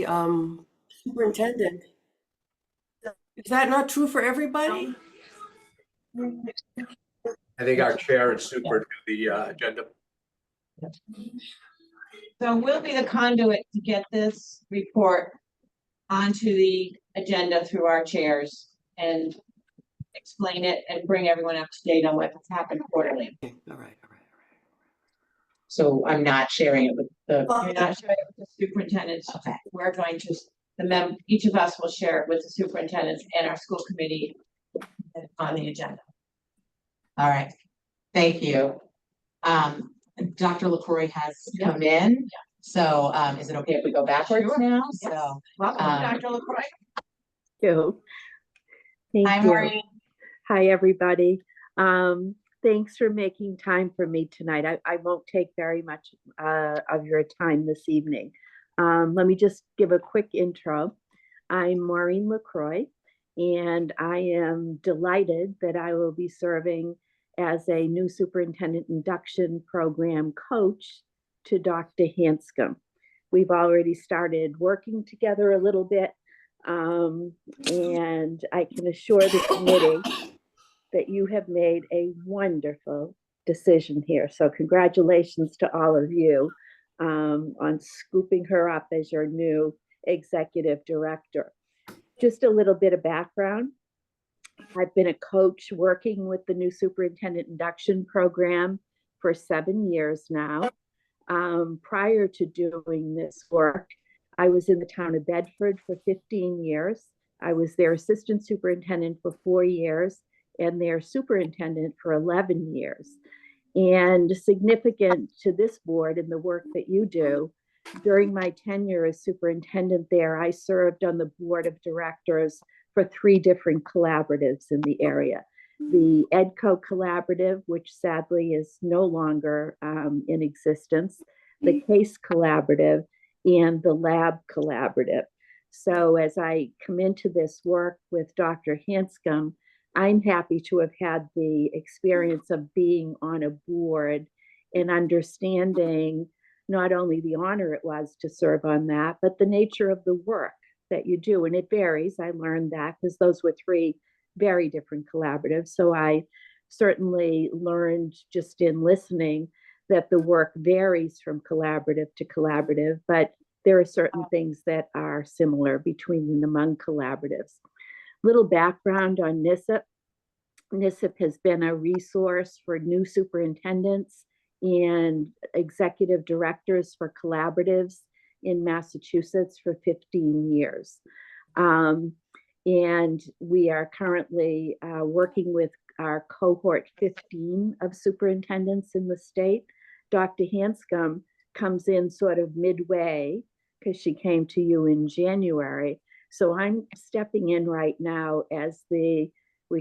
Superintendent. Is that not true for everybody? I think our chair and super do the agenda. So we'll be the conduit to get this report onto the agenda through our chairs and explain it and bring everyone up to date on what's happened quarterly. Okay, all right. So I'm not sharing it with the. You're not sharing it with the superintendents. Okay. We're going to, each of us will share it with the superintendents and our school committee on the agenda. All right, thank you. Dr. LaCroix has come in. So is it okay if we go backwards now? Yes. So Welcome, Dr. LaCroix. Thank hi, you. Maureen. Hi, everybody. Thanks for making time for me tonight. I won't take very much of your time this evening. Let me just give a quick intro. I'm Maureen LaCroix, and I am delighted that I will be serving as a new superintendent induction program coach to Dr. Hanscom. We've already started working together a little bit, and I can assure the committee that you have made a wonderful decision here. So congratulations to all of you on scooping her up as your new executive director. Just a little bit of background. I've been a coach working with the new superintendent induction program for 7 years now. Prior to doing this work, I was in the town of Bedford for 15 years. I was their assistant superintendent for 4 years and their superintendent for 11 years. And significant to this board and the work that you do, during my tenure as superintendent there, I served on the board of directors for 3 different collaboratives in the area. The EDCO collaborative, which sadly is no longer in existence, the CASE collaborative, and the lab collaborative. So as I come into this work with Dr. Hanscom, I'm happy to have had the experience of being on a board and understanding not only the honor it was to serve on that, but the nature of the work that you do. And it varies. I learned that because those were 3 very different collaboratives. So I certainly learned just in listening that the work varies from collaborative to collaborative, but there are certain things that are similar between and among collaboratives. Little background on NISIP. NISIP has been a resource for new superintendents and executive directors for collaboratives in Massachusetts for 15 years. And we are currently working with our cohort 15 of superintendents in the state. Dr. Hanscom comes in sort of midway because she came to you in January. So I'm stepping in right now as we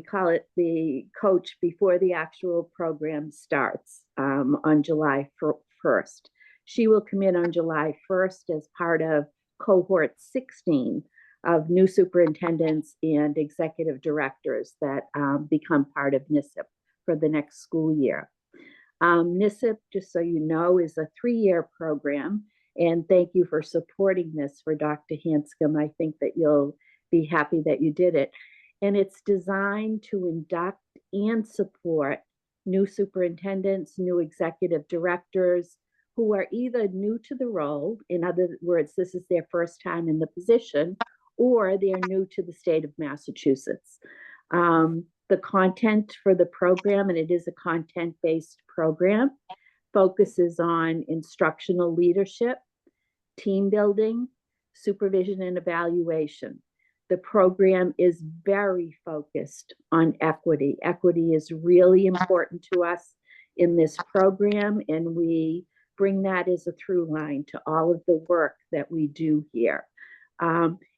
call it the coach before the actual program starts on July 1st. She will come in on July 1st as part of cohort 16 of new superintendents and executive directors that become part of NISIP for the next school year. NISIP, just so you know, is a 3-year program, and thank you for supporting this for Dr. Hanscom. I think that you'll be happy that you did it. And it's designed to induct and support new superintendents, new executive directors who are either new to the role, in other words, this is their first time in the position, or they're new to the state of Massachusetts. The content for the program, and it is a content-based program, focuses on instructional leadership, team building, supervision, and evaluation. The program is very focused on equity. Equity is really important to us in this program, and we bring that as a through line to all of the work that we do here.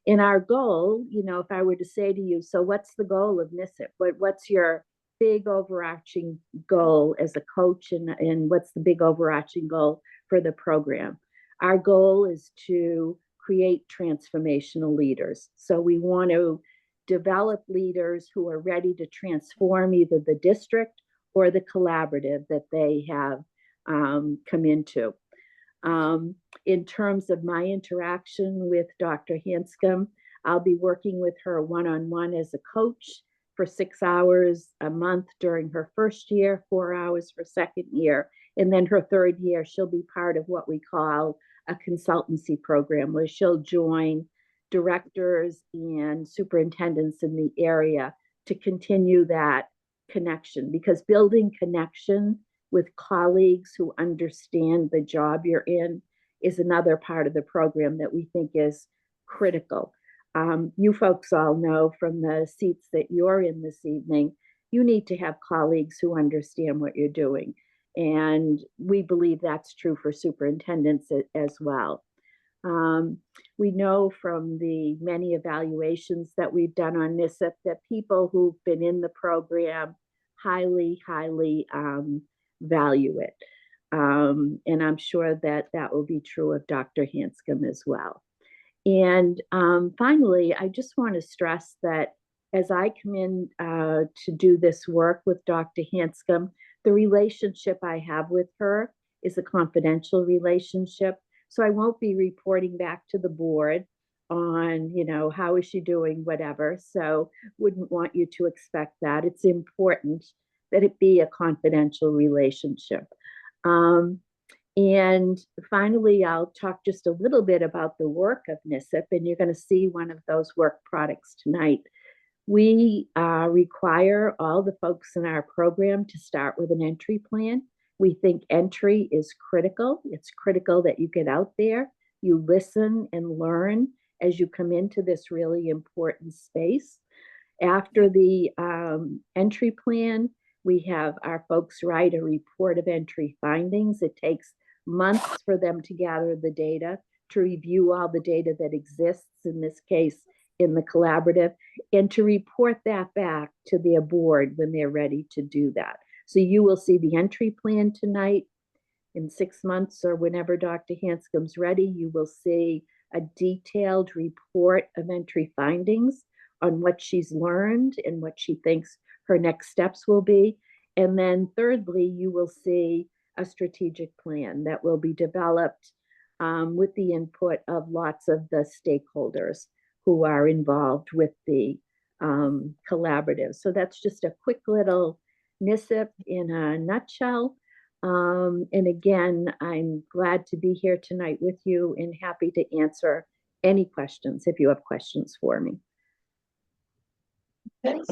And our goal, you know, if I were to say to you, so what's the goal of NISIP? What's your big overarching goal as a coach, and what's the big overarching goal for the program? Our goal is to create transformational leaders. So we want to develop leaders who are ready to transform either the district or the collaborative that they have come into. In terms of my interaction with Dr. Hanscom, I'll be working with her one-on-one as a coach for 6 hours a month during her first year, 4 hours for second year. And then her third year, she'll be part of what we call a consultancy program where she'll join directors and superintendents in the area to continue that connection, because building connection with colleagues who understand the job you're in is another part of the program that we think is critical. You folks all know from the seats that you're in this evening, you need to have colleagues who understand what you're doing. And we believe that's true for superintendents as well. We know from the many evaluations that we've done on NISIP that people who've been in the program highly value it. And I'm sure that that will be true of Dr. Hanscom as well. And finally, I just want to stress that as I come in to do this work with Dr. Hanscom, the relationship I have with her is a confidential relationship. So I won't be reporting back to the board on, how is she doing, whatever. So wouldn't want you to expect that. It's important that it be a confidential relationship. And finally, I'll talk just a little bit about the work of NISIP, and you're going to see one of those work products tonight. We require all the folks in our program to start with an entry plan. We think entry is critical. It's critical that you get out there, you listen and learn as you come into this really important space. After the entry plan, we have our folks write a report of entry findings. It takes months for them to gather the data, to review all the data that exists, in this case, in the collaborative, and to report that back to their board when they're ready to do that. So you will see the entry plan tonight. In 6 months or whenever Dr. Hanscom's ready, you will see a detailed report of entry findings on what she's learned and what she thinks her next steps will be. And then thirdly, you will see a strategic plan that will be developed with the input of lots of the stakeholders who are involved with the collaborative. So that's just a quick little NISIP in a nutshell. And again, I'm glad to be here tonight with you and happy to answer any questions if you have questions for me. Thanks.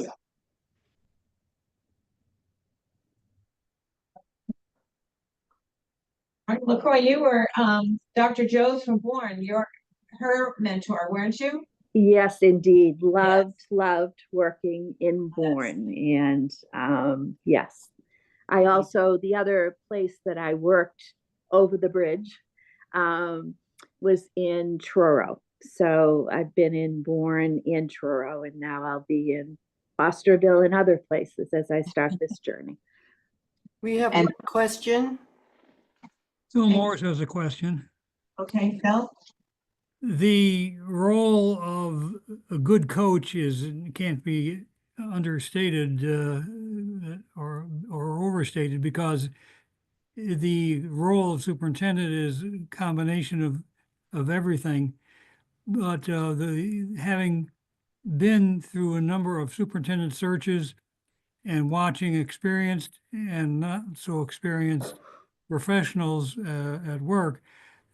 LaCroix, you were Dr. Joe's from Bourne. You're her mentor, weren't you? Yes, indeed. Loved working in Bourne. And yes, I also, the other place that I worked over the bridge was in Truro. So I've been in Bourne, in Truro, and now I'll be in Fosterville and other places as I start this journey. We have And- one question. Phil Morris has a question. Okay, Phil? The role of a good coach can't be understated or overstated, because the role of superintendent is a combination of everything. But having been through a number of superintendent searches and watching experienced and not so experienced professionals at work,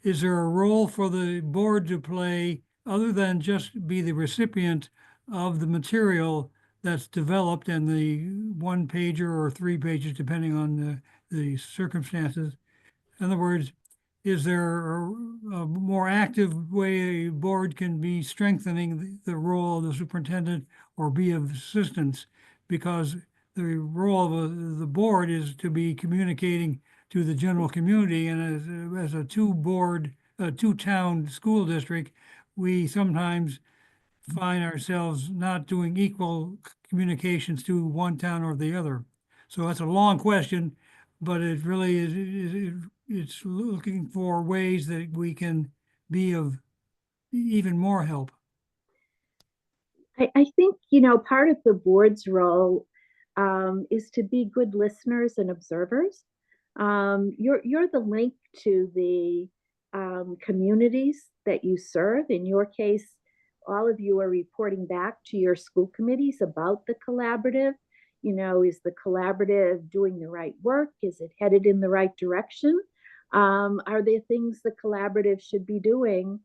is there a role for the board to play other than just be the recipient of the material that's developed and the 1 pager or 3 pages, depending on the circumstances? In other words, is there a more active way a board can be strengthening the role of the superintendent or be of assistance? Because the role of the board is to be communicating to the general community, and as a two-town school district, we sometimes find ourselves not doing equal communications to one town or the other. So that's a long question, but it really is it's looking for ways that we can be of even more help. I think, part of the board's role is to be good listeners and observers. You're the link to the communities that you serve. In your case, all of you are reporting back to your school committees about the collaborative. You know, is the collaborative doing the right work? Is it headed in the right direction? Are there things the collaborative should be doing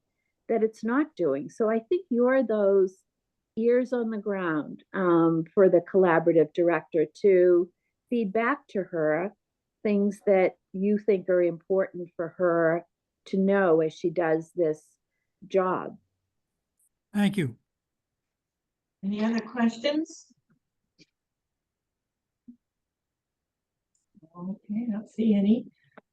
that it's not doing? So I think you're those ears on the ground for the collaborative director to feed back to her things that you think are important for her to know as she does this job. Thank you. Any other questions? Okay, I don't see any.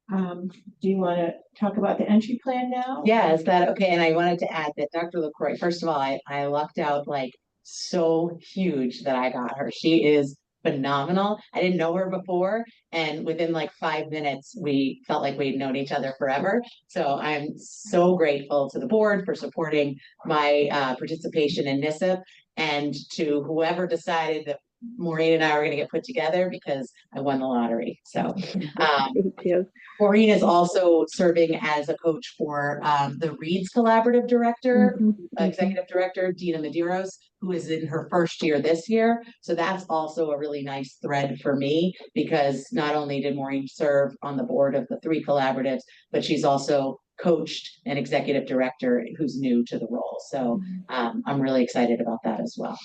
Do you want to talk about the entry plan now? Yeah, is that okay? And I wanted to add that Dr. LaCroix, first of all, I lucked out like so huge that I got her. She is phenomenal. I didn't know her before, and within like 5 minutes, we felt like we'd known each other forever. So I'm so grateful to the board for supporting my participation in NISIP, and to whoever decided that Maureen and I were going to get put together, because I won the lottery. So Thank you. Maureen is also serving as a coach for the Reads Collaborative Director, Executive Director, Dina Medeiros, who is in her first year this year. So that's also a really nice thread for me, because not only did Maureen serve on the board of the 3 collaboratives, but she's also coached an executive director who's new to the role. So I'm really excited about that as well.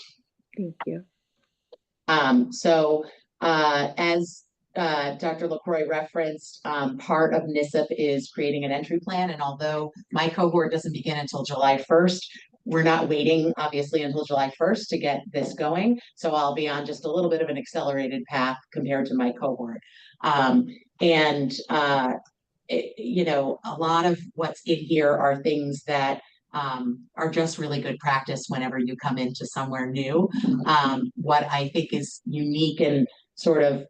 Thank you. As Dr. LaCroix referenced, part of NISIP is creating an entry plan. And although my cohort doesn't begin until July 1st, we're not waiting, obviously, until July 1st to get this going. So I'll be on just a little bit of an accelerated path compared to my cohort. You know, a lot of what's in here are things that are just really good practice whenever you come into somewhere new. What I think is unique and sort of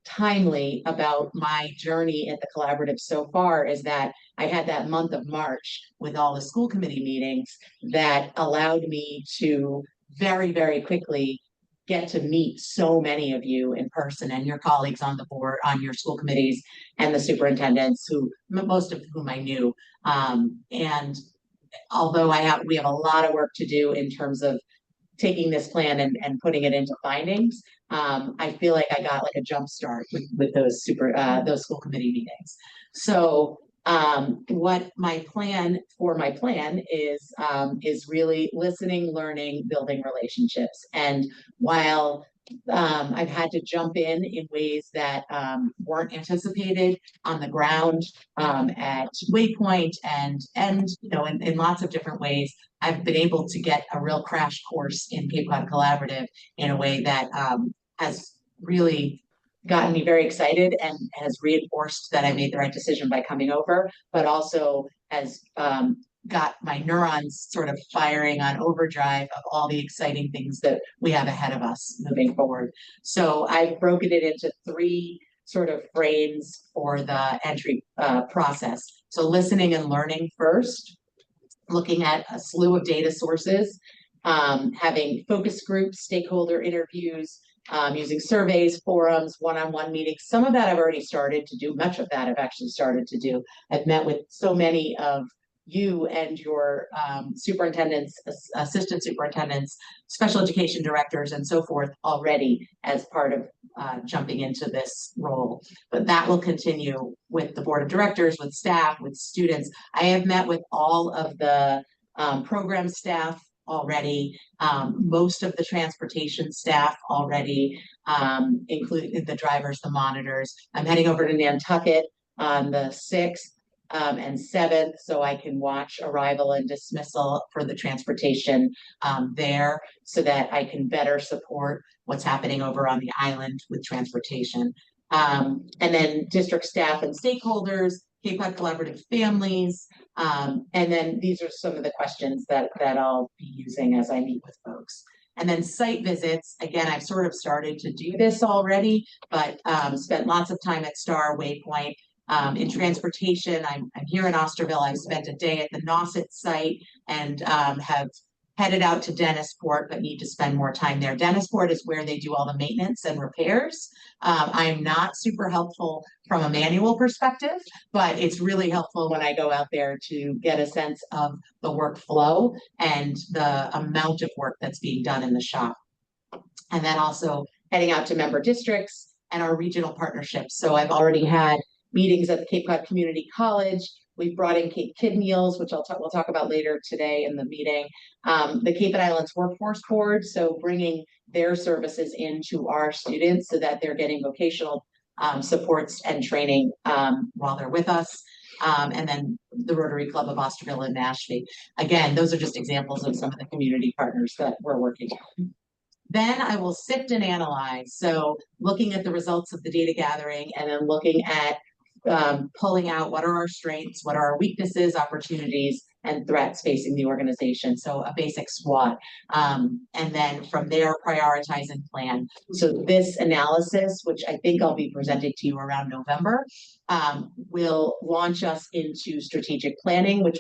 timely about my journey at the collaborative so far is that I had that month of March with all the school committee meetings that allowed me to very, very quickly get to meet so many of you in person, and your colleagues on the board, on your school committees, and the superintendents, who most of whom I knew. And although we have a lot of work to do in terms of taking this plan and putting it into findings, I feel like I got like a jump start with those school committee meetings. So what my plan is really listening, learning, building relationships. And while I've had to jump in ways that weren't anticipated on the ground at Waypoint and you know, in lots of different ways, I've been able to get a real crash course in Cape Cod Collaborative in a way that has really gotten me very excited and has reinforced that I made the right decision by coming over, but also has got my neurons sort of firing on overdrive of all the exciting things that we have ahead of us moving forward. So I've broken it into 3 sort of frames for the entry process. So listening and learning first, looking at a slew of data sources, having focus groups, stakeholder interviews, using surveys, forums, one-on-one meetings. Some of that I've already started to do. Much of that I've actually started to do. I've met with so many of you and your superintendents, assistant superintendents, special education directors, and so forth already as part of jumping into this role. But that will continue with the board of directors, with staff, with students. I have met with all of the program staff already, most of the transportation staff already, including the drivers, the monitors. I'm heading over to Nantucket on the 6th and 7th, so I can watch arrival and dismissal for the transportation there, so that I can better support what's happening over on the island with transportation. And then district staff and stakeholders, Cape Cod Collaborative families, and then these are some of the questions that I'll be using as I meet with folks. And then site visits, again, I've sort of started to do this already, but spent lots of time at Star, Waypoint. In transportation, I'm here in Osterville. I've spent a day at the Nauset site and have headed out to Dennisport, but need to spend more time there. Dennisport is where they do all the maintenance and repairs. I'm not super helpful from a manual perspective, but it's really helpful when I go out there to get a sense of the workflow and the amount of work that's being done in the shop. And then also heading out to member districts and our regional partnerships. So I've already had meetings at the Cape Cod Community College. We've brought in Cape Kid Meals, which we'll talk about later today in the meeting. The Cape and Islands Workforce Board, so bringing their services into our students so that they're getting vocational supports and training while they're with us. And then the Rotary Club of Osterville and Mashpee. Again, those are just examples of some of the community partners that we're working with. Then I will sift and analyze. So looking at the results of the data gathering and then looking at pulling out what are our strengths, what are our weaknesses, opportunities, and threats facing the organization. So a basic SWOT. And then from there, prioritize and plan. So this analysis, which I think I'll be presenting to you around November, will launch us into strategic planning, which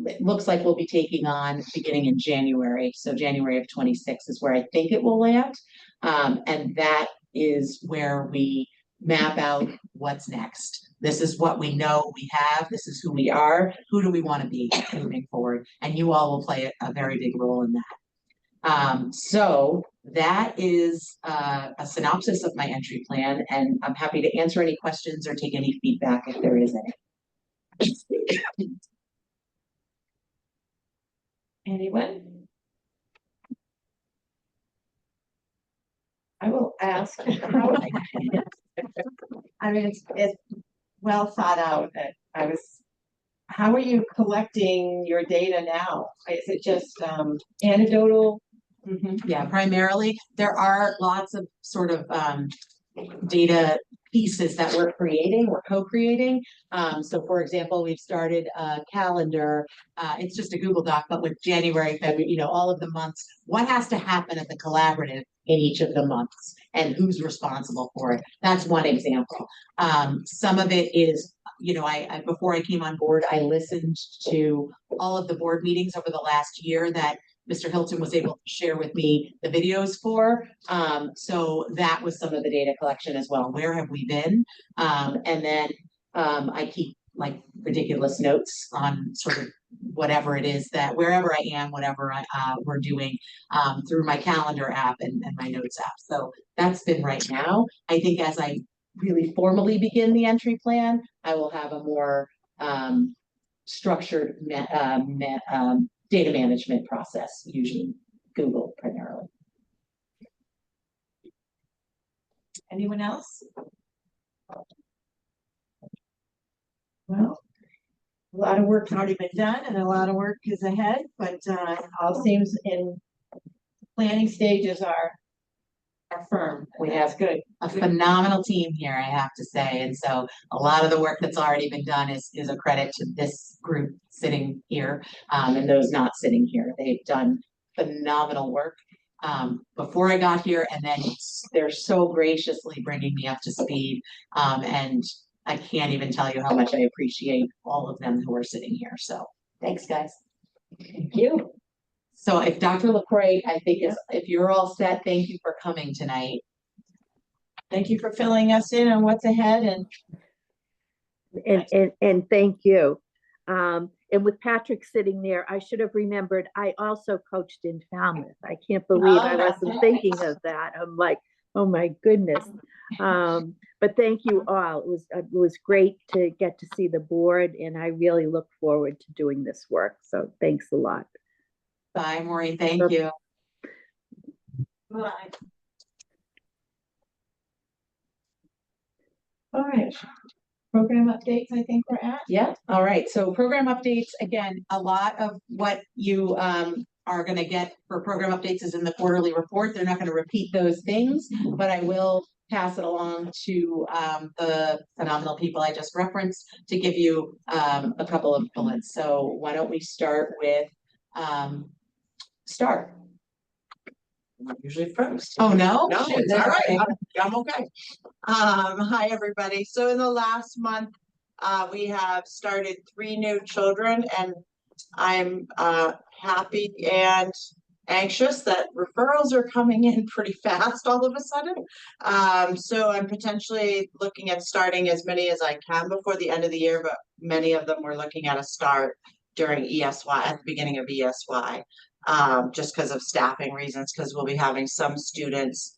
it looks like we'll be taking on beginning in January. So January of 26 is where I think it will land. And that is where we map out what's next. This is what we know we have. This is who we are. Who do we want to be moving forward? And you all will play a very big role in that. So that is a synopsis of my entry plan, and I'm happy to answer any questions or take any feedback if there is any. Anyone? I will ask. I mean, it's well thought out. How are you collecting your data now? Is it just anecdotal? Yeah, primarily. There are lots of sort of data pieces that we're co-creating. So for example, we've started a calendar. It's just a Google Doc, but with January, February, all of the months, what has to happen at the collaborative in each of the months and who's responsible for it. That's one example. Some of it is, I before I came on board, I listened to all of the board meetings over the last year that Mr. Hilton was able to share with me the videos for. So that was some of the data collection as well. Where have we been? And then I keep like ridiculous notes on sort of whatever it is that wherever I am, whatever we're doing through my calendar app and my notes app. So that's been right now. I think as I really formally begin the entry plan, I will have a more structured data management process, usually Google primarily. Anyone else? Well, a lot of work's already been done and a lot of work is ahead, but all seems in planning stages are firm. We have good. a phenomenal team here, I have to say. And so a lot of the work that's already been done is a credit to this group sitting here and those not sitting here. They've done phenomenal work before I got here, and then they're so graciously bringing me up to speed. And I can't even tell you how much I appreciate all of them who are sitting here. So thanks, guys. Thank you. So if Dr. LaCroix, I think if you're all set, thank you for coming tonight. Thank you for filling us in on what's ahead and thank you. And with Patrick sitting there, I should have remembered, I also coached in Falmouth. I can't believe I wasn't thinking of that. I'm like, oh my goodness. But thank you all. It was great to get to see the board, and I really look forward to doing this work. So thanks a lot. Bye, Maureen. Thank you. Bye. All right. Program updates, I think we're at. Yeah. All right. So program updates, again, a lot of what you are going to get for program updates is in the quarterly report. They're not going to repeat those things, but I will pass it along to the phenomenal people I just referenced to give you a couple of bullets. So why don't we start with Star. I'm usually first. Oh, no? No, Shoot, it's all right. okay. I'm okay. Hi, everybody. So in the last month, we have started 3 new children, and I'm happy and anxious that referrals are coming in pretty fast all of a sudden. So I'm potentially looking at starting as many as I can before the end of the year, but many of them we're looking at a start during ESY, at the beginning of ESY, just because of staffing reasons, because we'll be having some students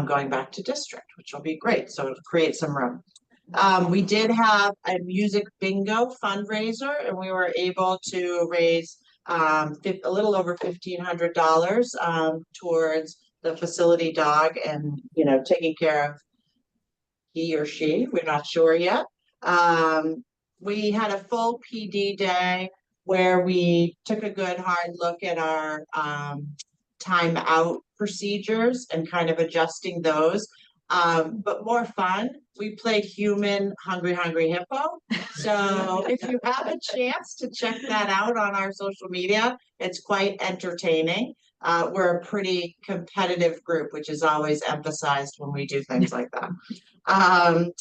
going back to district, which will be great. So it'll create some room. We did have a music bingo fundraiser, and we were able to raise a little over $1,500 towards the facility dog, and taking care of he or she. We're not sure yet. We had a full PD day where we took a good hard look at our time out procedures and kind of adjusting those. But more fun, we played human Hungry Hippo. So if you have a chance to check that out on our social media, it's quite entertaining. We're a pretty competitive group, which is always emphasized when we do things like that.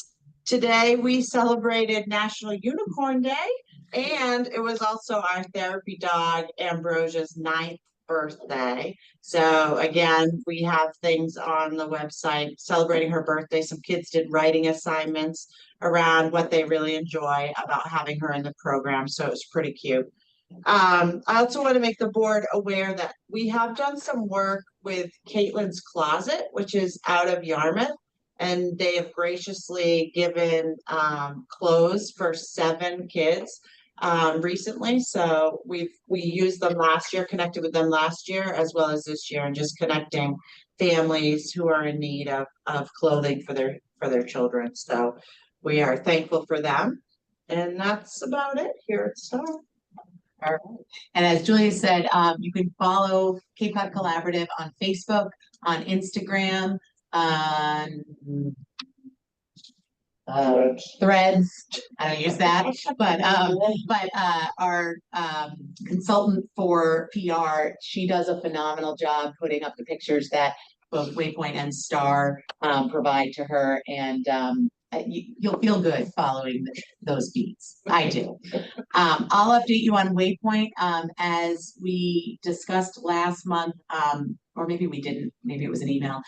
Today we celebrated National Unicorn Day, and it was also our therapy dog Ambrosia's 9th birthday. So again, we have things on the website celebrating her birthday. Some kids did writing assignments around what they really enjoy about having her in the program. So it was pretty cute. I also want to make the board aware that we have done some work with Caitlin's Closet, which is out of Yarmouth, and they have graciously given clothes for 7 kids recently. So we used them last year, connected with them last year as well as this year, and just connecting families who are in need of clothing for their children. So we are thankful for them. And that's about it here at Star. All right. And as Julia said, you can follow Cape Cod Collaborative on Facebook, on Instagram, on Threads. I don't use that, but our consultant for PR, she does a phenomenal job putting up the pictures that both Waypoint and Star provide to her, and you'll feel good following those feeds. I do. I'll update you on Waypoint. As we discussed last month, or maybe we didn't, maybe it was an email.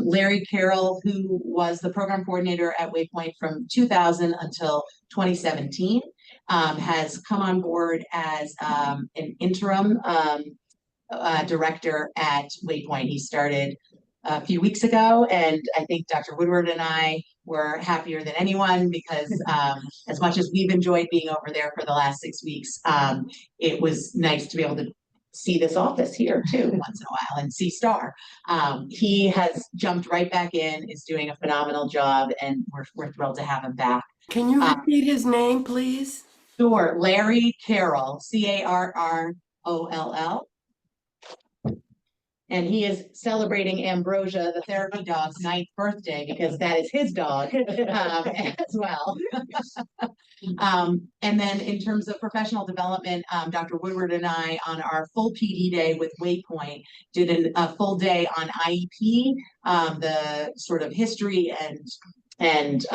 Larry Carroll, who was the program coordinator at Waypoint from 2000 until 2017, has come on board as an interim director at Waypoint. He started a few weeks ago, and I think Dr. Woodward and I were happier than anyone, because as much as we've enjoyed being over there for the last 6 weeks, it was nice to be able to see this office here too once in a while and see Star. He has jumped right back in, is doing a phenomenal job, and we're thrilled to have him back. Can you repeat his name, please? Sure. Larry Carroll, Carroll. And he is celebrating Ambrosia, the therapy dog's 9th birthday, because that is his dog as well. And then in terms of professional development, Dr. Woodward and I, on our full PD day with Waypoint, did a full day on IEP, the sort of history and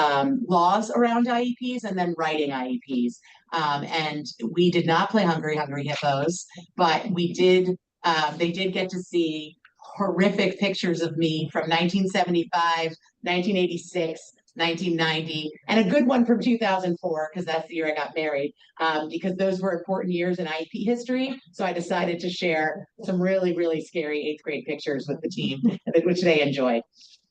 laws around IEPs, and then writing IEPs. And we did not play Hungry Hippos, but we did. They did get to see horrific pictures of me from 1975, 1986, 1990, and a good one from 2004, because that's the year I got married, because those were important years in IEP history. So I decided to share some really, really scary 8th grade pictures with the team, which they enjoyed.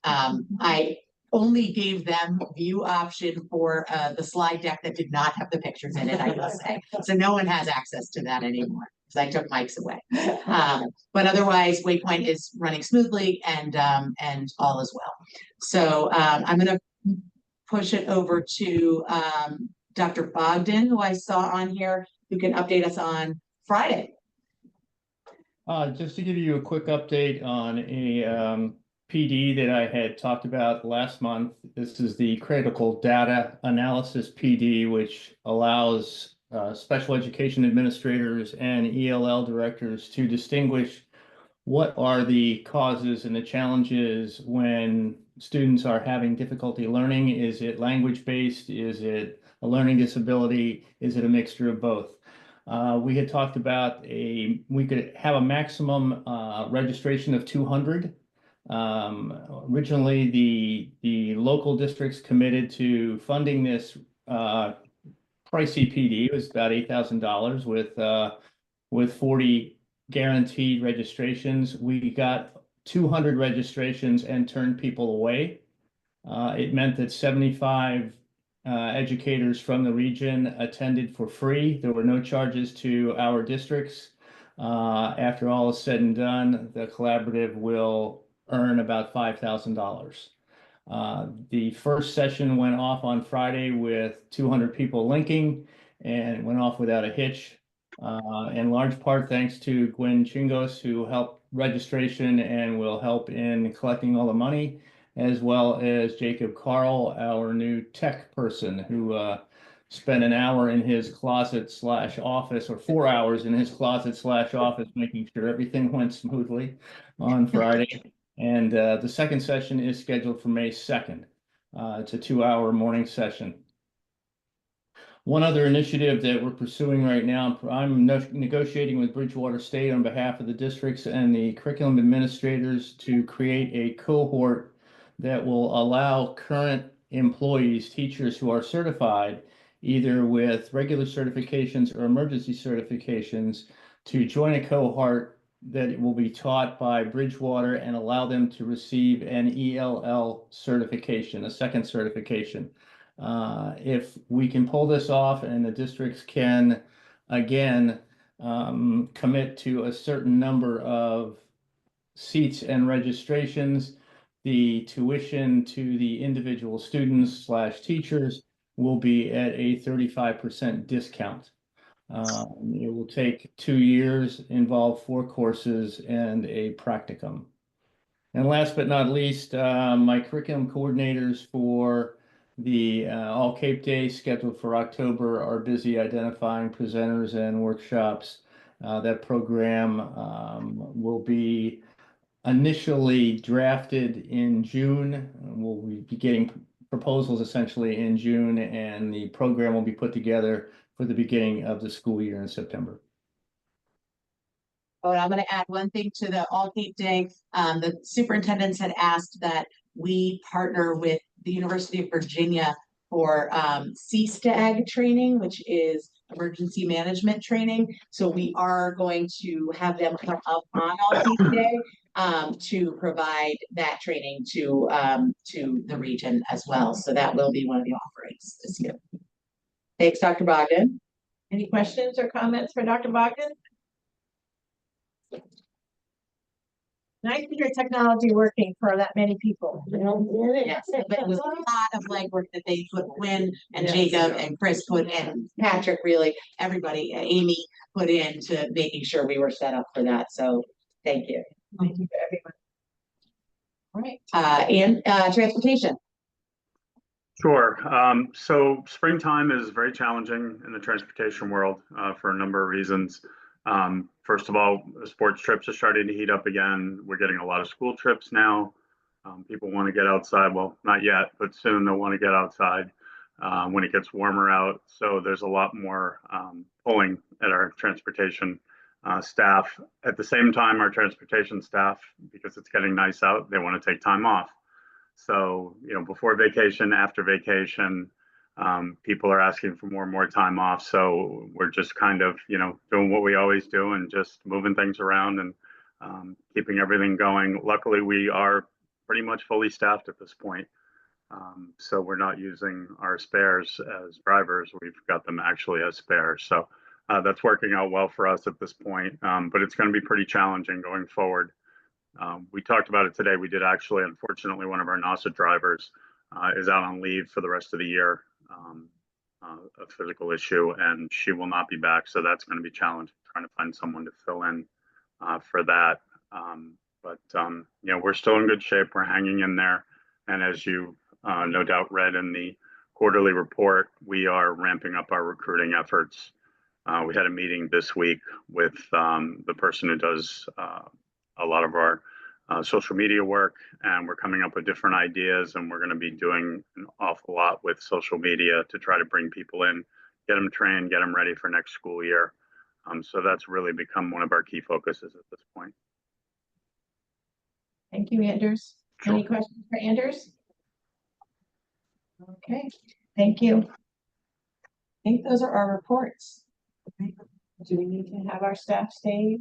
I only gave them view option for the slide deck that did not have the pictures in it, I will say. So no one has access to that anymore, because I took Mike's away. But otherwise, Waypoint is running smoothly, and all is well. So I'm going to push it over to Dr. Bogdan, who I saw on here, who can update us on Friday. Just to give you a quick update on a PD that I had talked about last month. This is the critical data analysis PD, which allows special education administrators and ELL directors to distinguish what are the causes and the challenges when students are having difficulty learning. Is it language-based? Is it a learning disability? Is it a mixture of both? We had talked about we could have a maximum registration of 200. Originally, the local districts committed to funding this pricey PD. It was about $8,000 with 40 guaranteed registrations. We got 200 registrations and turned people away. It meant that 75 educators from the region attended for free. There were no charges to our districts. After all is said and done, the collaborative will earn about $5,000. The first session went off on Friday with 200 people linking and went off without a hitch. In large part thanks to Gwen Chingos, who helped registration and will help in collecting all the money, as well as Jacob Carl, our new tech person, who spent an hour in his closet / office, or 4 hours in his closet / office, making sure everything went smoothly on Friday. And the second session is scheduled for May 2nd. It's a 2-hour morning session. One other initiative that we're pursuing right now, I'm negotiating with Bridgewater State on behalf of the districts and the curriculum administrators to create a cohort that will allow current employees, teachers who are certified, either with regular certifications or emergency certifications, to join a cohort that will be taught by Bridgewater and allow them to receive an ELL certification, a second certification. If we can pull this off and the districts can, again, commit to a certain number of seats and registrations, the tuition to the individual students / teachers will be at a 35% discount. It will take 2 years, involve 4 courses and a practicum. And last but not least, my curriculum coordinators for the All Cape Day scheduled for October are busy identifying presenters and workshops. That program will be initially drafted in June. We'll be getting proposals essentially in June, and the program will be put together for the beginning of the school year in September. Oh, and I'm going to add one thing to the All Cape Day. The superintendents had asked that we partner with the University of Virginia for CSTAG training, which is emergency management training. So we are going to have them come up on All Cape Day to provide that training to the region as well. So that will be one of the offerings this year. Thanks, Dr. Bogdan. Any questions or comments for Dr. Bogdan? Nice to hear technology working for that many people. Yes, but it was a lot of legwork that they put, Gwen and Jacob and Chris put, and Patrick, really, everybody, Amy put into making sure we were set up for that. So thank you. Thank you for everyone. All right. And transportation. Sure. So springtime is very challenging in the transportation world for a number of reasons. First of all, the sports trips are starting to heat up again. We're getting a lot of school trips now. People want to get outside. Well, not yet, but soon they'll want to get outside when it gets warmer out. So there's a lot more pulling at our transportation staff. At the same time, our transportation staff, because it's getting nice out, they want to take time off. So, before vacation, after vacation, people are asking for more and more time off. So we're just kind of, doing what we always do and just moving things around and keeping everything going. Luckily, we are pretty much fully staffed at this point. So we're not using our spares as drivers. We've got them actually as spares. So that's working out well for us at this point. But it's going to be pretty challenging going forward. We talked about it today. We did actually, unfortunately, one of our NASA drivers is out on leave for the rest of the year, a physical issue, and she will not be back. So that's going to be challenging, trying to find someone to fill in for that. But we're still in good shape. We're hanging in there. And as you no doubt read in the quarterly report, we are ramping up our recruiting efforts. We had a meeting this week with the person who does a lot of our social media work, and we're coming up with different ideas, and we're going to be doing an awful lot with social media to try to bring people in, get them trained, get them ready for next school year. So that's really become one of our key focuses at this point. Thank you, Anders. Any Sure. questions for Anders? Okay, thank you. I think those are our reports. Do we need to have our staff stay?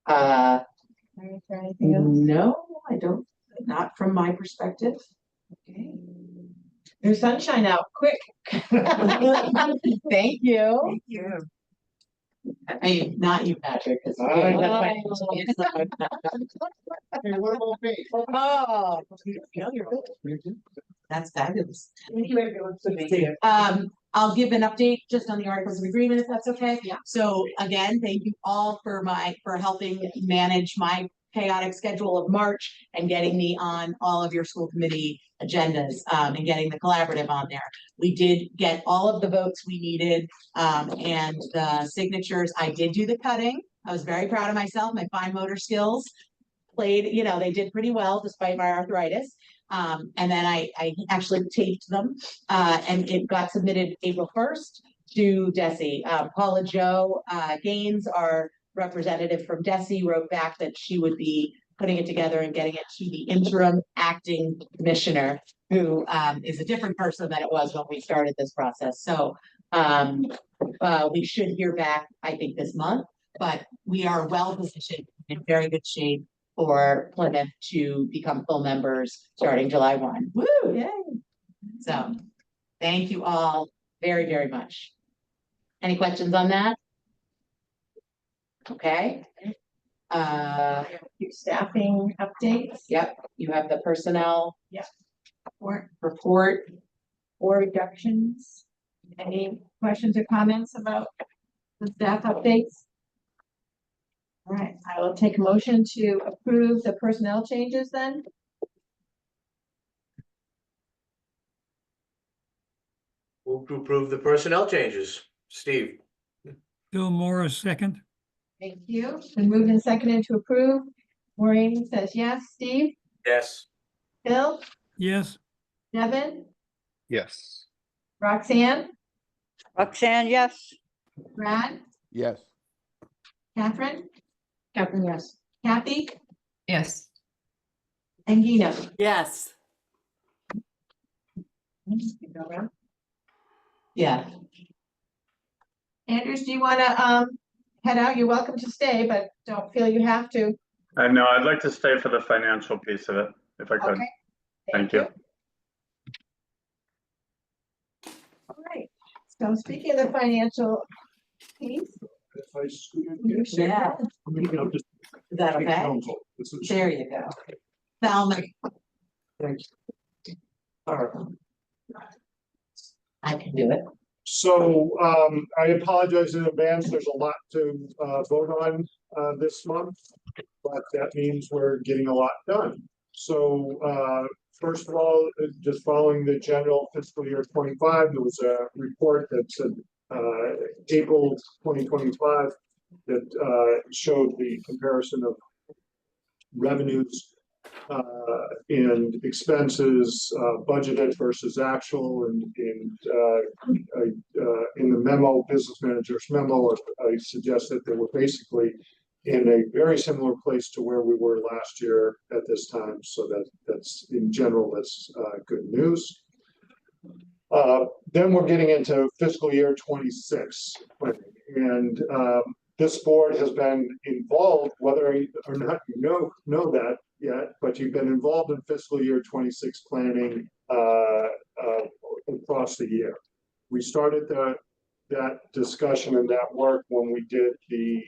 Or is there anything else? No, I don't, not from my perspective. Okay. There's sunshine out, quick. Thank you. Thank you. I mean, not you, Patrick. 'Cause- I know. Oh, that's fabulous. Thank you, everyone. I'll give an update just on the articles of agreement, if that's okay. Yeah. So again, thank you all for helping manage my chaotic schedule of March and getting me on all of your school committee agendas, and getting the collaborative on there. We did get all of the votes we needed, and the signatures. I did do the cutting. I was very proud of myself. My fine motor skills played, they did pretty well despite my arthritis. And then I actually taped them, and it got submitted April 1st to DESE. Paula Jo Gaines, our representative from DESE, wrote back that she would be putting it together and getting it to the interim acting commissioner, who is a different person than it was when we started this process. So we should hear back, I think, this month, but we are well positioned in very good shape for Plymouth to become full members starting July 1. Woo! Yay! So thank you all very, very much. Any questions on that? Okay. Your staffing updates. Yep, you have the personnel Report or reductions. Any questions or comments about the staff updates? All right, I will take a motion to approve the personnel changes then. Move to approve the personnel changes. Steve? Bill Morris, second. Thank you. Been moved and seconded to approve. Maureen says yes. Steve? Yes. Bill? Yes. Devin? Yes. Roxanne? Roxanne, yes. Brad? Yes. Catherine? Captain, yes. Kathy? Yes. And Gina? Yes. Yeah. Anders, do you want to head out? You're welcome to stay, but don't feel you have to. No, I'd like to stay for the financial piece of it, if I could. Okay. Thank you. All right. So speaking of the financial piece. Yeah. Is that okay? There you go. Thelma. I can do it. So I apologize in advance. There's a lot to vote on this month, but that means we're getting a lot done. So first of all, just following the general fiscal year 25, there was a report that said April 2025 that showed the comparison of revenues and expenses budgeted versus actual, and in the memo, business manager's memo, I suggested that we're basically in a very similar place to where we were last year at this time. So that's in general, that's good news. Then we're getting into fiscal year 26 planning, and this board has been involved, whether or not you know that yet, but you've been involved in fiscal year 26 planning across the year. We started that discussion and that work when we did the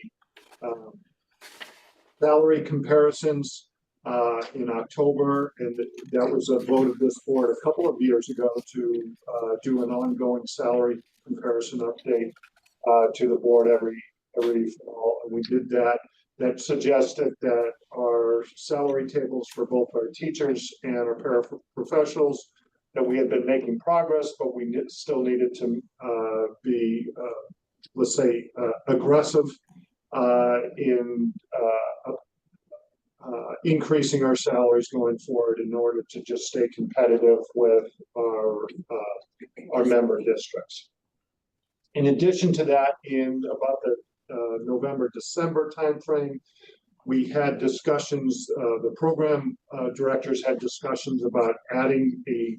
salary comparisons in October, and that was a vote of this board a couple of years ago to do an ongoing salary comparison update to the board every fall, and we did that. That suggested that our salary tables for both our teachers and our paraprofessionals, that we had been making progress, but we still needed to be, let's say, aggressive in increasing our salaries going forward in order to just stay competitive with our member districts. In addition to that, in about the November, December timeframe. We had discussions, the program directors had discussions about adding a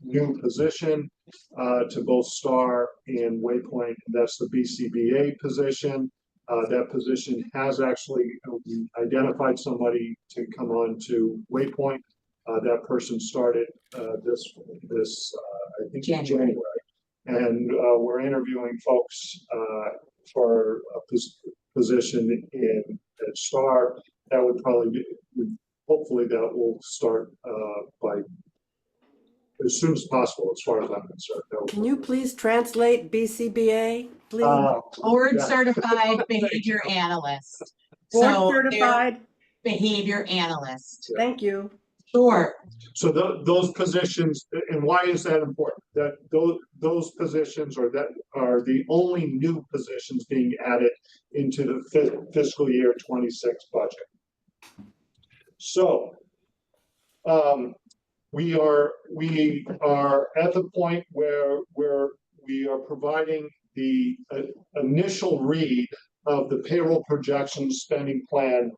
new position to both STAR and Waypoint. That's the BCBA position. That position has actually we identified somebody to come on to Waypoint. That person started this I think January. And we're interviewing folks for a position at STAR. That would probably be, hopefully that will start by as soon as possible, as far as I'm concerned. Can you please translate BCBA, please? Board yeah. certified behavior analyst. Board So they're certified? behavior analyst. Thank you. Sure. So those positions, and why is that important? That those positions are the only new positions being added into the fiscal year 26 budget. So we are at the point where we are providing the initial read of the payroll projections spending plan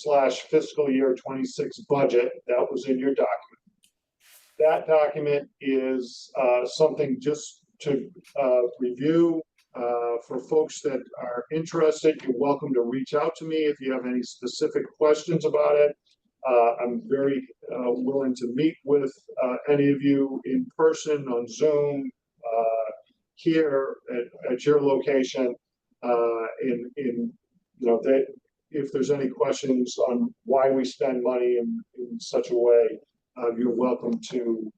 / fiscal year 26 budget that was in your document. That document is something just to review. For folks that are interested, you're welcome to reach out to me if you have any specific questions about it. I'm very willing to meet with any of you in person, on Zoom, here at your location. If there's any questions on why we spend money in such a way, you're welcome to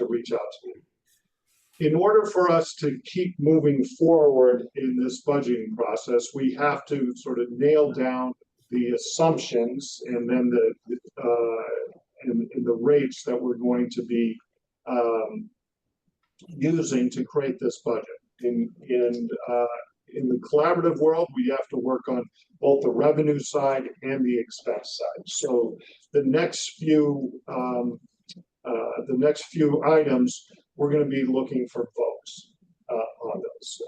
reach out to me. In order for us to keep moving forward in this budgeting process, we have to sort of nail down the assumptions and then the rates that we're going to be using to create this budget. In the collaborative world, we have to work on both the revenue side and the expense side. So the next few items, we're going to be looking for votes on those.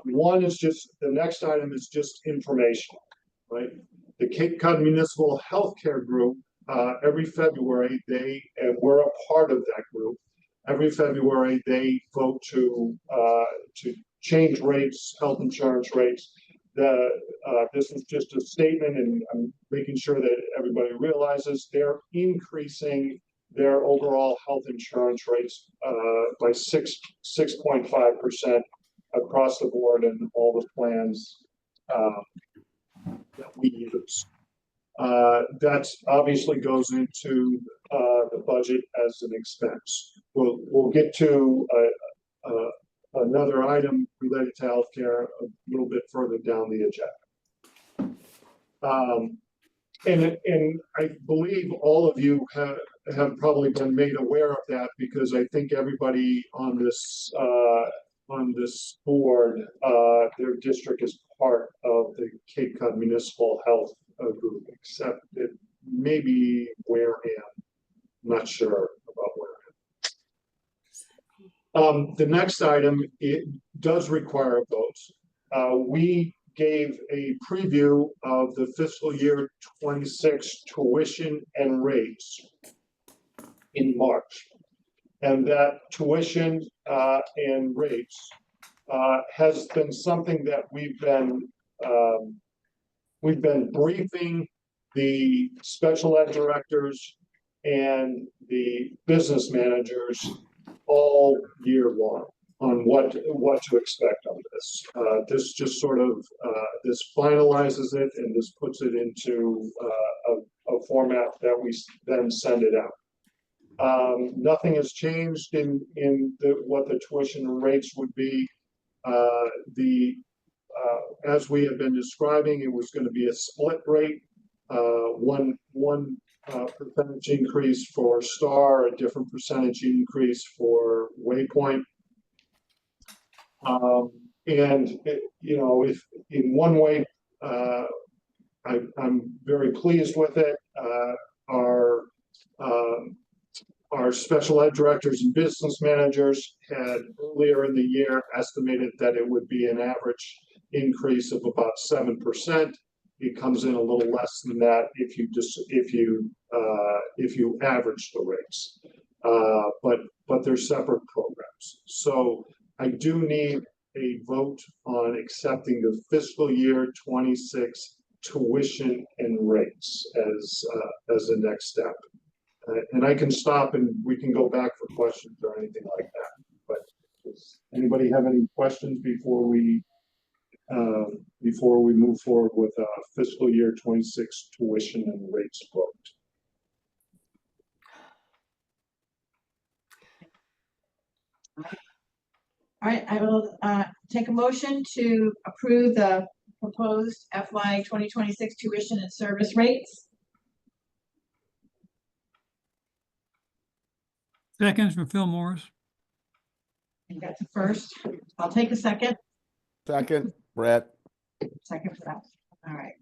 One is just, the next item is just informational, right? The Cape Cod Municipal Healthcare Group, every February, and we're a part of that group. Every February, they vote to change rates, health insurance rates. This is just a statement, and I'm making sure that everybody realizes they're increasing their overall health insurance rates by 6.5% across the board in all the plans that we use. That obviously goes into the budget as an expense. We'll get to another item related to healthcare a little bit further down the agenda. And I believe all of you have probably been made aware of that, because I think everybody on this board, their district is part of the Cape Cod Municipal Health Group, except it maybe Wareham. I'm not sure about Wareham. The next item, it does require a vote. We gave a preview of the fiscal year 26 tuition and rates in March. And that tuition and rates has been something that we've been briefing the special ed directors and the business managers all year long on what to expect on this. This just sort of this finalizes it, and this puts it into a format that we then send it out. Nothing has changed in what the tuition and rates would be. As we have been describing, it was going to be a split rate, one percentage increase for STAR, a different percentage increase for Waypoint. If in one way, I'm very pleased with it. our special ed directors and business managers had earlier in the year estimated that it would be an average increase of about 7%. It comes in a little less than that if you average the rates. But they're separate programs. So I do need a vote on accepting the fiscal year 26 tuition and rates as the next step. And I can stop and we can go back for questions or anything like that. But does anybody have any questions before we move forward with fiscal year 26 tuition and rates vote? All right, I will take a motion to approve the proposed FY 2026 tuition and service rates. Seconds from Phil Morris. You got the first. I'll take a second. Second, Brett. Second for that. All right.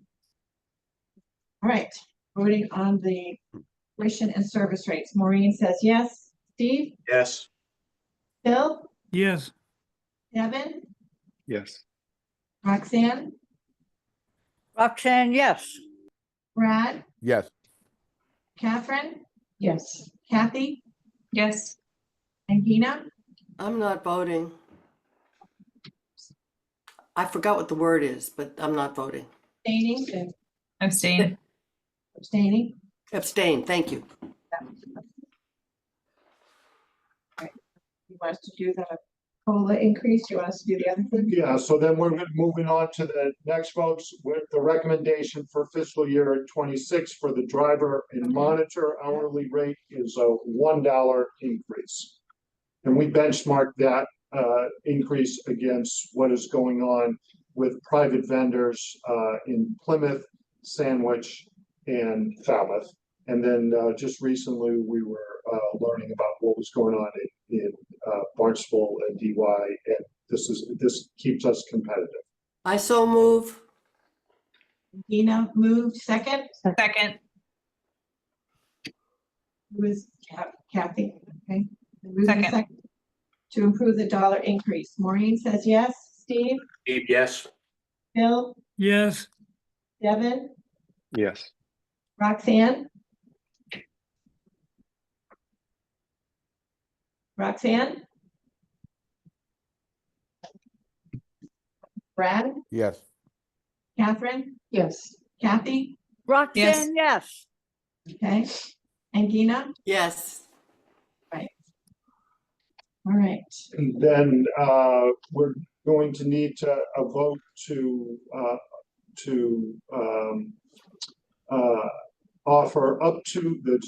All right, voting on the tuition and service rates. Maureen says yes. Steve? Yes. Phil? Yes. Devin? Yes. Roxanne? Roxanne, yes. Brad? Yes. Catherine? Yes. Kathy? Yes. And Gina? I'm not voting. I forgot what the word is, but I'm not voting. Abstaining? Abstain. Abstaining? Abstain, thank you. You want us to do the COLA increase? You want us to do the other thing? Yeah, so then we're moving on to the next votes with the recommendation for fiscal year 26 for the driver and monitor hourly rate is a $1 increase. And we benchmarked that increase against what is going on with private vendors in Plymouth, Sandwich, and Falmouth. And then just recently we were learning about what was going on in Barnstable and DY, and this keeps us competitive. I so move. Gina moved second. Second. Who is Kathy? Okay. Moved in Second. To improve the dollar increase. Maureen says yes. Steve? Steve, yes. Phil? Yes. Devin? Yes. Roxanne? Roxanne? Brad? Yes. Catherine? Yes. Kathy? Roxanne, yes. Okay. And Gina? Yes. All right. And then we're going to need a vote to offer up to the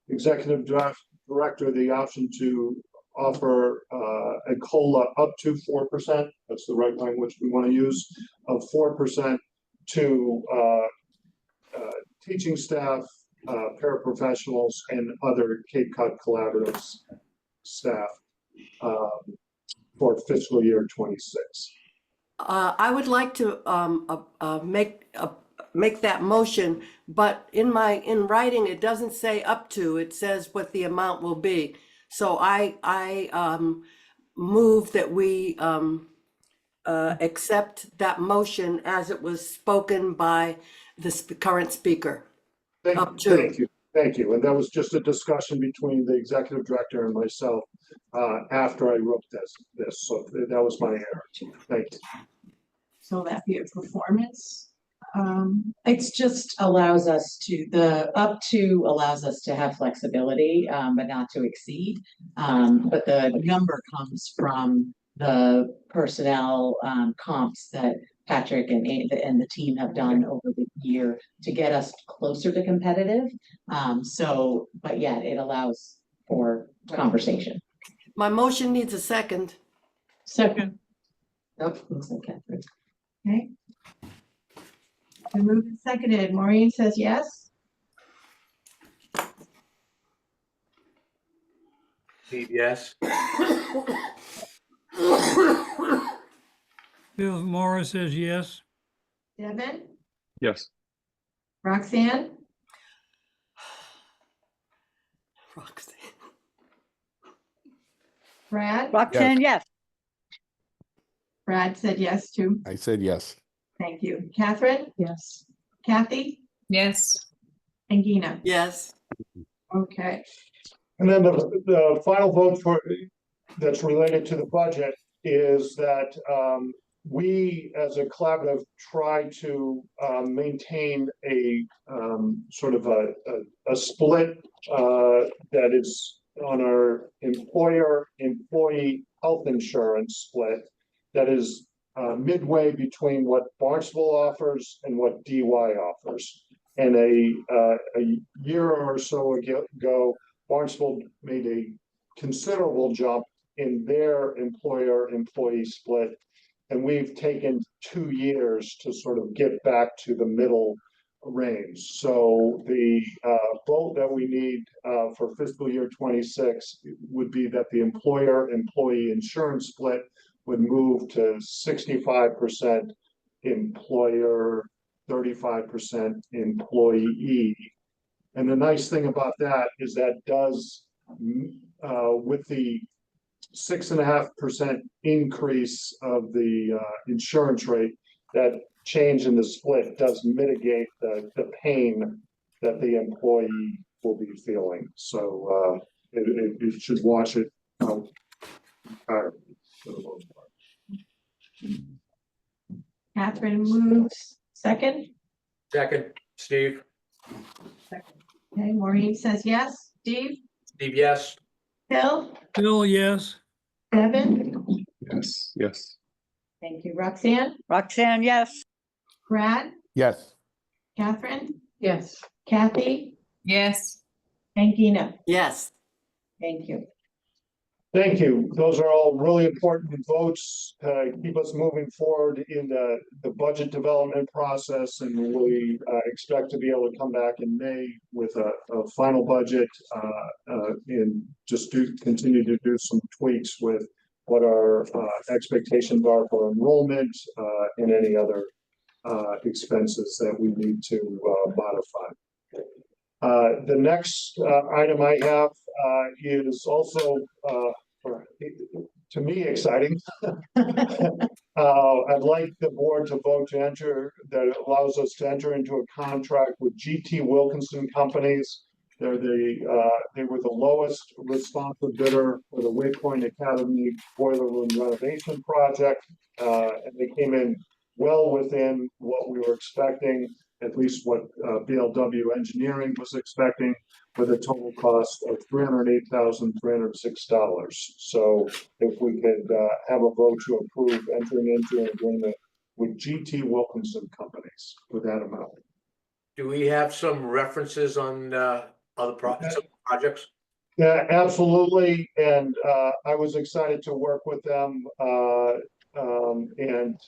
executive director the option to offer a COLA up to 4%. That's the right language we want to use, of 4% to teaching staff, paraprofessionals, and other Cape Cod Collaboratives staff for fiscal year 26. I would like to make that motion, but in writing, it doesn't say up to, it says what the amount will be. So I move that we accept that motion as it was spoken by the current speaker. Up to. Thank you. And that was just a discussion between the executive director and myself after I wrote this. So that was my error. Thank you. So that be a performance. It's just allows us to, the up to allows us to have flexibility, but not to exceed. But the number comes from the personnel comps that Patrick and the team have done over the year to get us closer to competitive. But yet it allows for conversation. My motion needs a second. Second. Nope, looks like Catherine. Okay. And moved and seconded. Maureen says yes. Steve, yes. Phil Morris says yes. Devin? Yes. Roxanne? Roxanne. Brad? Roxanne, yes. Brad said yes too. I said yes. Thank you. Catherine? Yes. Kathy? Yes. And Gina? Yes. Okay. And then the final vote for, that's related to the budget is that we as a collaborative try to maintain a sort of a split that is on our employer-employee health insurance split that is midway between what Barnstable offers and what DY offers. And a year or so ago, Barnstable made a considerable jump in their employer-employee split. And we've taken 2 years to sort of get back to the middle range. So the vote that we need for fiscal year 26 would be that the employer-employee insurance split would move to 65% employer, 35% employee. And the nice thing about that is that does, with the 6.5% increase of the insurance rate, that change in the split does mitigate the pain that the employee will be feeling. So it should wash it out entirely for the most part. Catherine moves second. Second, Steve. Okay, Maureen says yes. Steve? Steve, yes. Bill? Bill, yes. Devin? Yes. Yes. Thank you. Roxanne? Roxanne, yes. Brad? Yes. Catherine? Yes. Kathy? Yes. And Gina? Yes. Thank you. Thank you. Those are all really important votes. Keep us moving forward in the budget development process, and we expect to be able to come back in May with a final budget and just continue to do some tweaks with what our expectations are for enrollment and any other expenses that we need to modify. The next item I have is also, to me, exciting. I'd like the board to vote to enter, that allows us to enter into a contract with GT Wilkinson Companies. They were the lowest responsive bidder for the Waypoint Academy boiler room renovation project. And they came in well within what we were expecting, at least what BLW Engineering was expecting, with a total cost of $308,306. So if we could have a vote to approve entering into an agreement with GT Wilkinson Companies for that amount. Do we have some references on other projects? Yeah, absolutely. And I was excited to work with them. And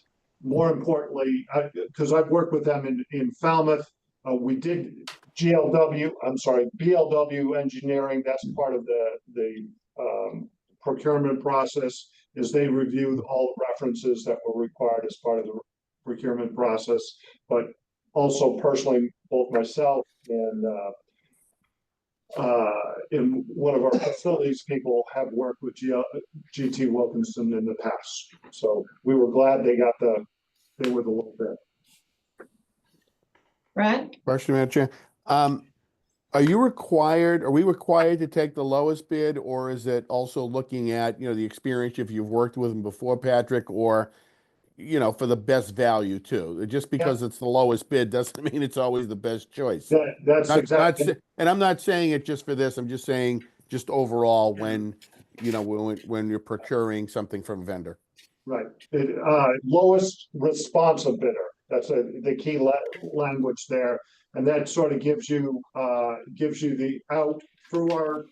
more importantly, because I've worked with them in Falmouth, we did BLW Engineering. That's part of the procurement process, is they reviewed all the references that were required as part of the procurement process. But also personally, both myself and in one of our facilities people have worked with GT Wilkinson in the past. So we were glad they were the little bit. Brad? Question, Madam Chair. Are we required to take the lowest bid, or is it also looking at, the experience if you've worked with them before, Patrick, or, for the best value too? Just because it's the lowest bid doesn't mean it's always the best choice. That's exactly. And I'm not saying it just for this, I'm just saying just overall when you're procuring something from a vendor. Right. Lowest responsive bidder. That's the key language there. And that sort of gives you the out through our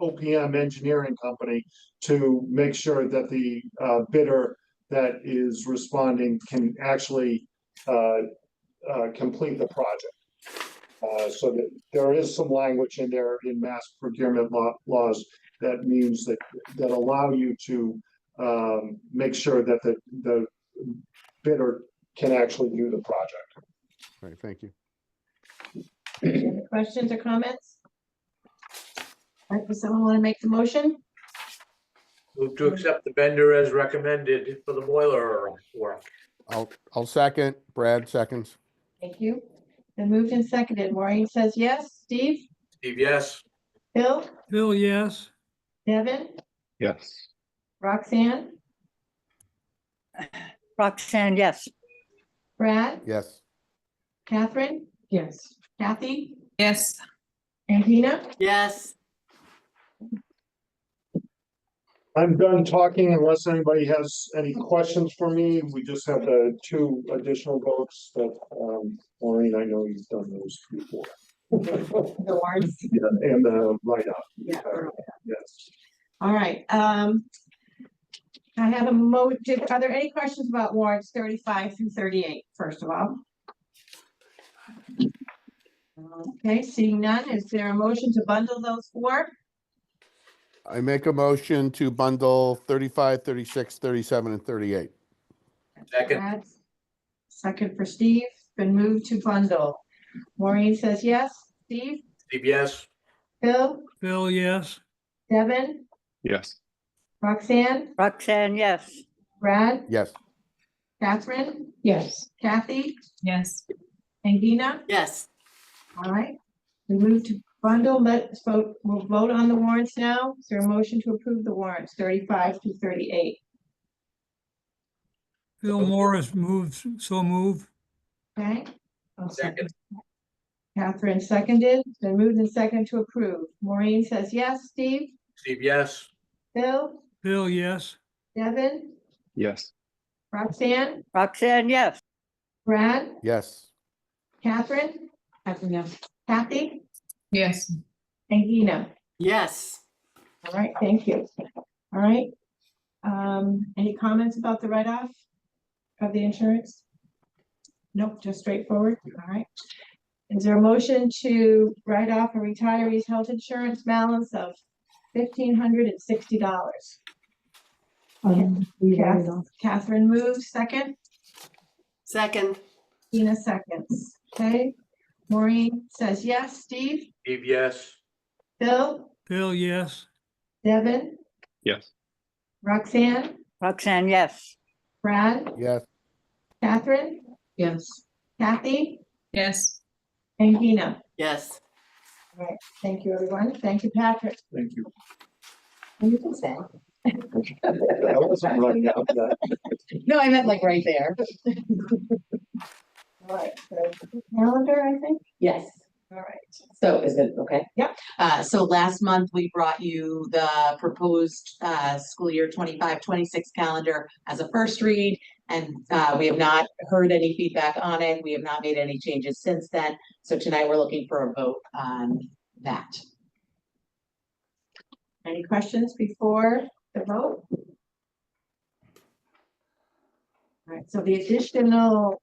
OPM engineering company to make sure that the bidder that is responding can actually complete the project. So that there is some language in there in mass procurement laws that means that allow you to make sure that the bidder can actually do the project. All right, thank you. Any questions or comments? All right, does someone want to make the motion? Move to accept the vendor as recommended for the boiler work. I'll second. Brad seconds. Thank you. Then moved and seconded. Maureen says yes. Steve? Steve, yes. Bill? Phil, yes. Devin? Yes. Roxanne? Roxanne, yes. Brad? Yes. Catherine? Yes. Kathy? Yes. And Tina? Yes, I'm done talking unless anybody has any questions for me. We just have the two additional votes that, Maureen, I know you've done those before. The warrants? Yeah, and the write-up. Yeah. Yes. All right, I have a are there any questions about warrants 35 through 38, first of all? Okay, seeing none, is there a motion to bundle those four? I make a motion to bundle 35, 36, 37, and 38. Second. Brad. Second for Steve, been moved to bundle. Maureen says yes. Steve? Steve, yes. Phil? Phil, yes. Devin? Yes. Roxanne? Roxanne, yes. Brad? Yes. Catherine? Yes. Kathy? Yes. And Gina? yes, All right, we move to bundle, let's vote, we'll vote on the warrants now. Is there a motion to approve the warrants 35 to 38? Phil Morris moves, so move. Okay? Second. Catherine seconded, it's been moved and seconded to approve. Maureen says yes. Steve? Steve, yes. Phil? Phil, yes. Devin? Yes. Roxanne? Roxanne, yes. Brad? Yes. Catherine? Catherine, yes. Kathy? Yes. And Gina? yes. All right, thank you. All right. Any comments about the write-off of the insurance? Nope, just straightforward. All right. Is there a motion to write off a retiree's health insurance balance of $1,560? Catherine moves, second. Second, Tina seconds. Okay. Maureen says yes. Steve? Steve, yes. Bill? Phil, yes. Devin? Yes. Roxanne? Roxanne, yes. Brad? Yes. Catherine? Yes. Kathy? Yes. And Gina? yes. All right, thank you, everyone. Thank you, Patrick. Thank you. You can say. I wasn't writing out that. No, I meant like right there. All right, so calendar, I think. Yes. All right. So is it okay? Yep. So last month we brought you the proposed school year 25-26 calendar as a first read. And we have not heard any feedback on it. We have not made any changes since then. So tonight we're looking for a vote on that. Any questions before the vote? All right, so the additional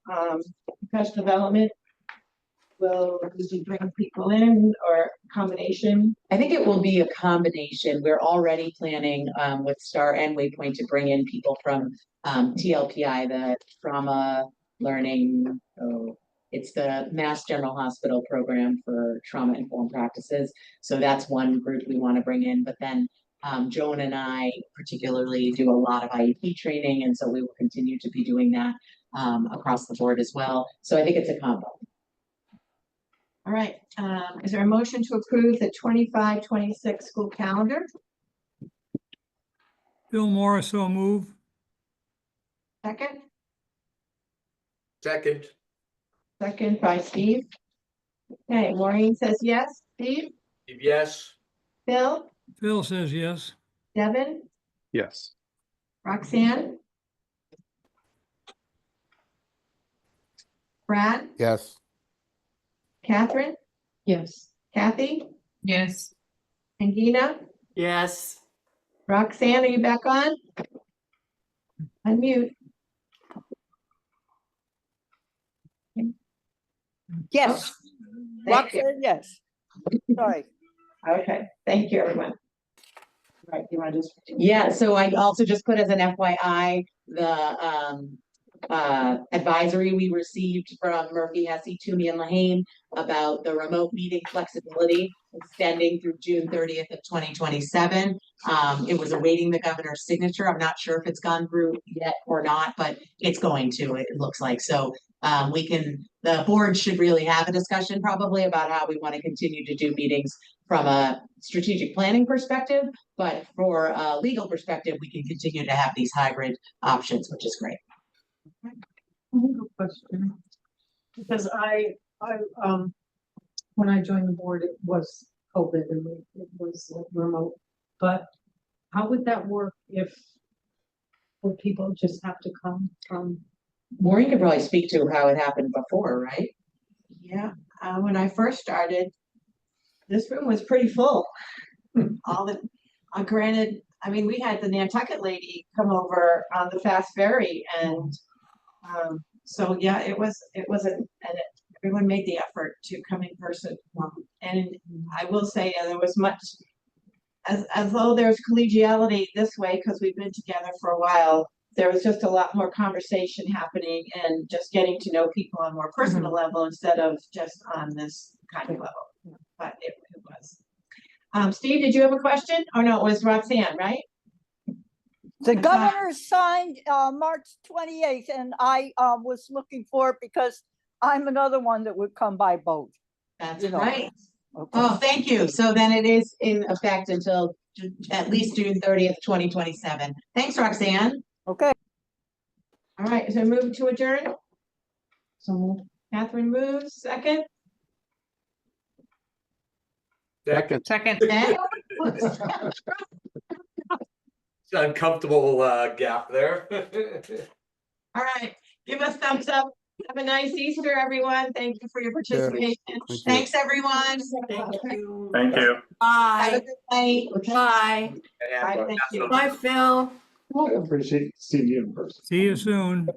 professional development, will we bring people in or combination? I think it will be a combination. We're already planning with Star and Waypoint to bring in people from TLPI, the trauma learning. Oh, it's the Mass General Hospital program for trauma informed practices. So that's one group we want to bring in. But then Joan and I particularly do a lot of IEP training, and so we will continue to be doing that across the board as well. So I think it's a combo. All right, is there a motion to approve the 25-26 school calendar? Phil Morris, so move. Second, Second. second by Steve. Okay, Maureen says yes. Steve? Steve, yes. Bill? Phil says yes. Devin? Yes. Roxanne? Brad? Yes. Catherine? Yes. Kathy? Yes. And Gina? Yes, Roxanne, are you back on? Unmute. Yes. Thank you. Roxanne, yes. Sorry. Okay, thank you, everyone. Right, you want to just? Yeah, so I also just put as an FYI, the advisory we received from Murphy, Hesse, Toomey, and Lahane about the remote meeting flexibility. extending through June 30th of 2027. It was awaiting the governor's signature. I'm not sure if it's gone through yet or not, but it's going to, it looks like. So the board should really have a discussion probably about how we want to continue to do meetings from a strategic planning perspective, but for a legal perspective, we can continue to have these hybrid options, which is great. I have a question. Because when I joined the board, it was COVID and it was remote. But how would that work if would people just have to come from? Maureen could probably speak to how it happened before, right? Yeah, when I first started, this room was pretty full. All the, granted, I mean, we had the Nantucket lady come over on the fast ferry and, so yeah, everyone made the effort to come in person. And I will say, there was much, as though there's collegiality this way, because we've been together for a while, there was just a lot more conversation happening and just getting to know people on a more personal level instead of just on this kind of level. But it was. Steve, did you have a question? Oh, no, it was Roxanne, right? The governor signed March 28th, and I was looking for it because I'm another one that would come by boat. That's You know. right. Okay. Oh, thank you. So then it is in effect until at least June 30th, 2027. Thanks, Roxanne. Okay. All right, so move to adjourn. So Catherine moves, second. Second. second. Ed? It's an uncomfortable gap there. All right, give us thumbs up. Have a nice Easter, everyone. Thank you for your participation. you. Thanks, everyone. Thank you. Thank you. Have a Bye. good night. Bye. And, Bye, thank you. Bye, Phil. I appreciate seeing you in person. See you soon.